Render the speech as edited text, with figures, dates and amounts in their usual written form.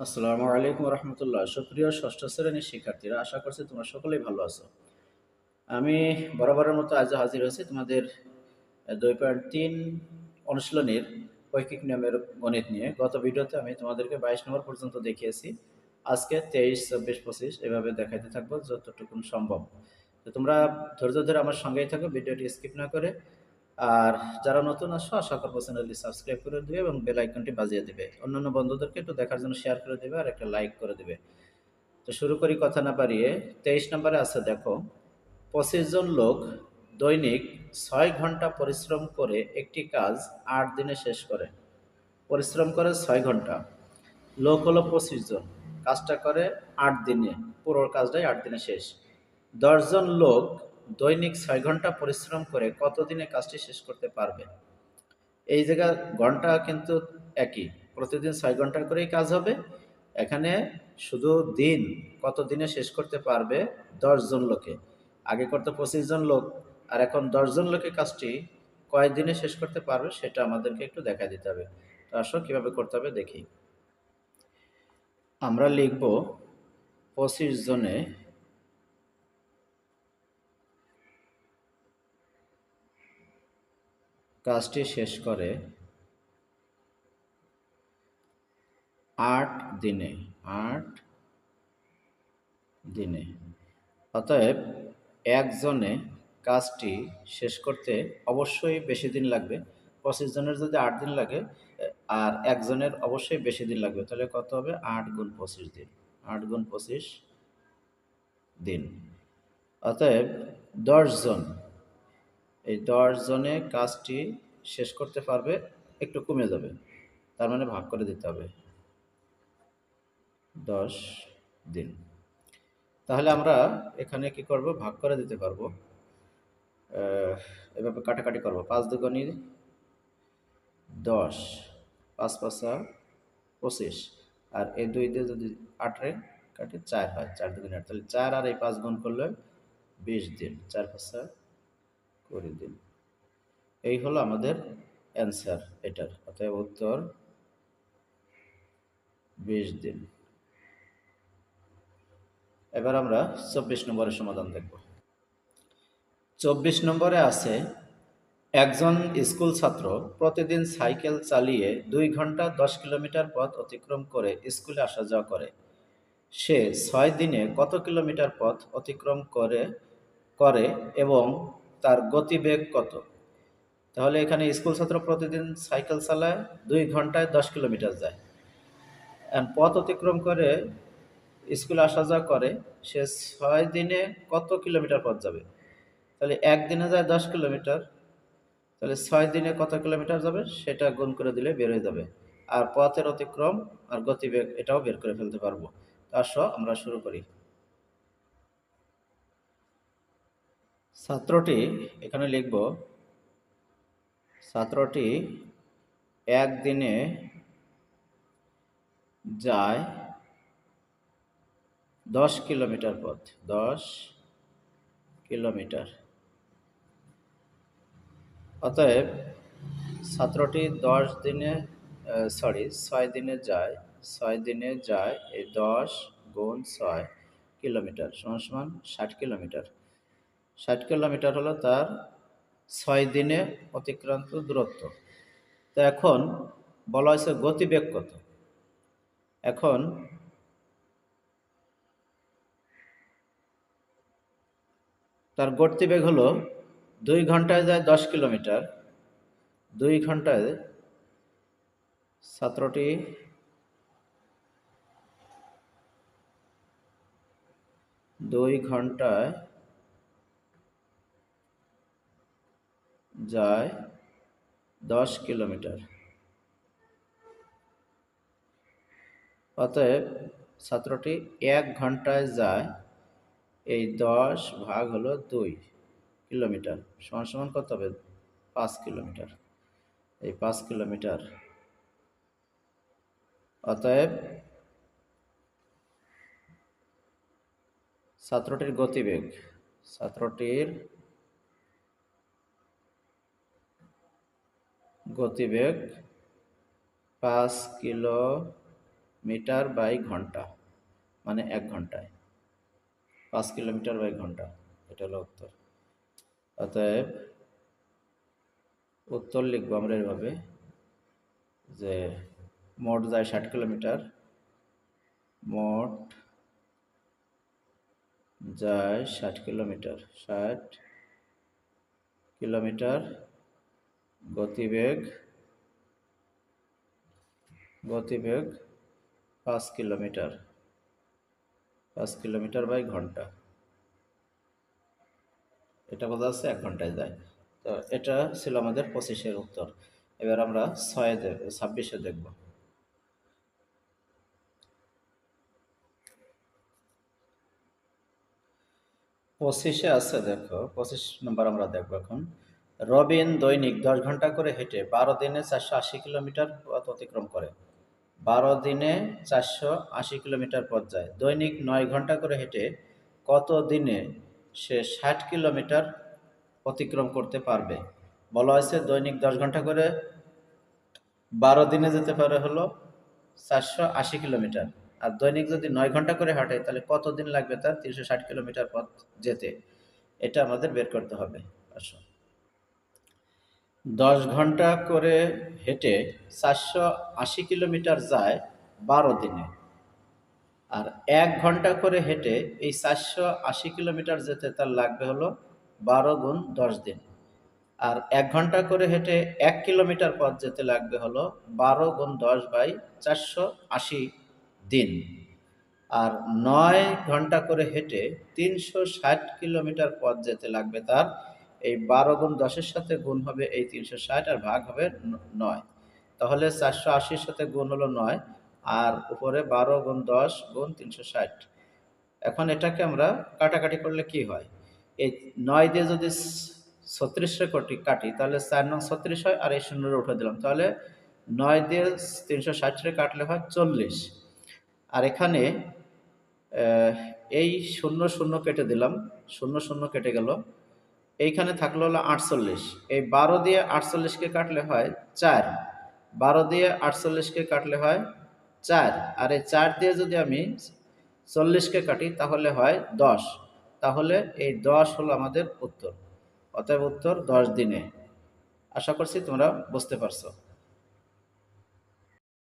আসসালামু আলাইকুম রহমতুল্লাহ। সুপ্রিয় ষষ্ঠ শ্রেণীর শিক্ষার্থীরা, আশা করছি তোমরা সকলেই ভালো আছো। আমি বরাবরের মতো আজও হাজির হয়েছি তোমাদের 2.3 অনুশীলনীর ঐকিক নিয়মের গণিত নিয়ে। গত ভিডিওতে আমি তোমাদেরকে 22 নম্বর পর্যন্ত দেখিয়েছি। আজকে 23, 24, 25 এভাবে দেখাতে থাকবো যতটুকু সম্ভব। তো তোমরা ধৈর্য ধরে আমার সঙ্গেই থাকো, ভিডিওটি স্কিপ না করে। আর যারা নতুন আসো, আশা করবো চ্যানেলটি সাবস্ক্রাইব করে দিবে এবং বেল আইকনটি বাজিয়ে দিবে। অন্যান্য বন্ধুদেরকে একটু দেখার জন্য শেয়ার করে দিবে আর একটা লাইক করে দিবে। তো শুরু করি কথা না বাড়িয়ে। 23 নম্বরে আছে, দেখো, 25 জন লোক দৈনিক 6 ঘন্টা পরিশ্রম করে একটি কাজ 8 দিনে শেষ করে। পরিশ্রম করে 6 ঘন্টা, লোক হলো 25 জন, কাজটা করে 8 দিনে, পুরো কাজটাই 8 দিনে শেষ। 10 জন লোক দৈনিক 6 ঘন্টা পরিশ্রম করে কত দিনে কাজটি শেষ করতে পারবে? এই জায়গা ঘন্টা কিন্তু একই, প্রতিদিন 6 ঘন্টা করেই কাজ হবে। এখানে শুধু দিন, কত দিনে শেষ করতে পারবে 10 জন লোকে। আগে করতে 25 জন লোক, আর এখন 10 জন লোকে কাজটি কয় দিনে শেষ করতে পারবে সেটা আমাদেরকে একটু দেখা দিতে হবে। তো আসো কীভাবে করতে হবে দেখি। আমরা লিখব 25 জনে কাজটি শেষ করে 8 দিনে। 8 দিনে। অতএব একজনে কাজটি শেষ করতে অবশ্যই বেশি দিন লাগবে। 25 জনের যদি 8 দিন লাগে, আর একজনের অবশ্যই বেশি দিন লাগবে, তাহলে কত হবে? 8 গুণ 25 দিন। 8 গুণ 25 দিন। অতএব 10 জন, এই 10 জনে কাজটি শেষ করতে পারবে, একটু কমে যাবে, তার মানে ভাগ করে দিতে হবে 10 দিন। তাহলে আমরা এখানে কি করব? ভাগ করে দিতে পারবো। এভাবে কাটাকাটি করবো। 5 দুগুণে 10, 5 পাঁচা 25, আর এই 2 দিয়ে যদি 8 রে কাটে 4 হয়, 4 দুগুণে 8, তাহলে 4 আর এই 5 গুণ করলে 20 দিন, 4 পাঁচা 20 দিন। এই হলো আমাদের অ্যান্সার এটার। অতএব উত্তর 20 দিন। এবার আমরা 24 নম্বরের সমাধান দেখব। 24 নম্বরে আছে, একজন স্কুল ছাত্র প্রতিদিন সাইকেল চালিয়ে 2 ঘন্টা 10 কিলোমিটার পথ অতিক্রম করে স্কুলে আসা যাওয়া করে। সে 6 দিনে কত কিলোমিটার পথ অতিক্রম করে করে এবং তার গতিবেগ কত? তাহলে এখানে স্কুল ছাত্র প্রতিদিন সাইকেল চালায়, 2 ঘন্টায় 10 কিলোমিটার যায়, পথ অতিক্রম করে স্কুলে আসা যাওয়া করে। সে 6 দিনে কত কিলোমিটার পথ যাবে? তাহলে একদিনে যায় 10 কিলোমিটার, তাহলে 6 দিনে কত কিলোমিটার যাবে সেটা গুণ করে দিলে বের হয়ে যাবে। আর পথের অতিক্রম আর গতিবেগ এটাও বের করে ফেলতে পারবো। আসো আমরা শুরু করি। ছাত্রটি, এখানে লিখব, ছাত্রটি একদিনে যায় 10 কিলোমিটার পথ। 10 কিলোমিটার। অতএব ছাত্রটি 10 দিনে, 6 দিনে যায়, 6 দিনে যায়, এই 10 গুণ 6 কিলোমিটার সমান সমান 60 কিলোমিটার। 60 কিলোমিটার হলো তার 6 দিনে অতিক্রান্ত দূরত্ব। তো এখন বলা হয়েছে গতিবেগ কত। এখন তার গতিবেগ হলো 2 ঘন্টায় যায় 10 কিলোমিটার। 2 ঘন্টায় ছাত্রটি 2 ঘন্টায় যায় 10 কিলোমিটার। অতএব ছাত্রটি 1 ঘন্টায় যায়, এই 10 ভাগ হলো 2 কিলোমিটার সমান সমান কত হবে? 5 কিলোমিটার। এই 5 কিলোমিটার। অতএব ছাত্রটির গতিবেগ, ছাত্রটির গতিবেগ 5 কিলোমিটার মিটার বাই ঘন্টা, মানে 1 ঘন্টায় 5 কিলোমিটার বাই ঘন্টা। এটা হলো উত্তর। অতএব উত্তর লিখবো আমরা এভাবে যে মোট যায় 60 কিলোমিটার, মোট যায় 60 কিলোমিটার, 60 কিলোমিটার, গতিবেগ 5 কিলোমিটার, 5 কিলোমিটার বাই ঘন্টা। এটা বোঝা যাচ্ছে 1 ঘন্টায় যায়। তো এটা ছিল আমাদের 25-এর উত্তর। এবার আমরা 26-এ দেখব। 25-এ আছে, দেখো 25 নম্বর আমরা দেখব এখন। রবিন দৈনিক 10 ঘন্টা করে হেঁটে 12 দিনে 480 কিলোমিটার পথ অতিক্রম করে। 12 দিনে 480 কিলোমিটার পথ যায়। দৈনিক 9 ঘন্টা করে হেঁটে কত দিনে সে 60 কিলোমিটার অতিক্রম করতে পারবে? বলা হয়েছে দৈনিক 10 ঘন্টা করে 12 দিনে যেতে পারে হলো 480 কিলোমিটার। আর দৈনিক যদি 9 ঘন্টা করে হাঁটে তাহলে কত দিন লাগবে তার 360 কিলোমিটার পথ যেতে? এটা আমাদের বের করতে হবে। আসো, 10 ঘন্টা করে হেঁটে 480 কিলোমিটার যায় 12 দিনে, আর 1 ঘন্টা করে হেঁটে এই 480 কিলোমিটার যেতে তার লাগবে হলো 12 গুণ 10 দিন। আর 1 ঘন্টা করে হেঁটে 1 কিলোমিটার পথ যেতে লাগবে হলো 12 গুণ 10 বাই 480 দিন। আর 9 ঘন্টা করে হেঁটে 360 কিলোমিটার পথ যেতে লাগবে তার এই 12 গুণ 10-এর সাথে গুণ হবে এই 360 আর ভাগ হবে 9। তাহলে 480-র সাথে গুণ হলো 9 আর উপরে 12 গুণ 10 গুণ 360। এখন এটাকে আমরা কাটাকাটি করলে কি হয়? এই 9 দিয়ে যদি 36-রে কাটি তাহলে 4 নং 36 হয়, আর এই শূন্যরে উঠে দিলাম, তাহলে 9 দিয়ে 360-রে কাটলে হয় 40। আর এখানে এই 0 0 কেটে দিলাম, 0 0 কেটে গেল, এইখানে থাকলো হলো 48। এই 12 দিয়ে 48-কে কাটলে হয় 4, 12 দিয়ে 48-কে কাটলে হয় 4, আর এই 4 দিয়ে যদি আমি 40-কে কাটি তাহলে হয় 10। তাহলে এই 10 হলো আমাদের উত্তর। অতএব উত্তর 10 দিনে। আশা করছি তোমরা বুঝতে পারছো।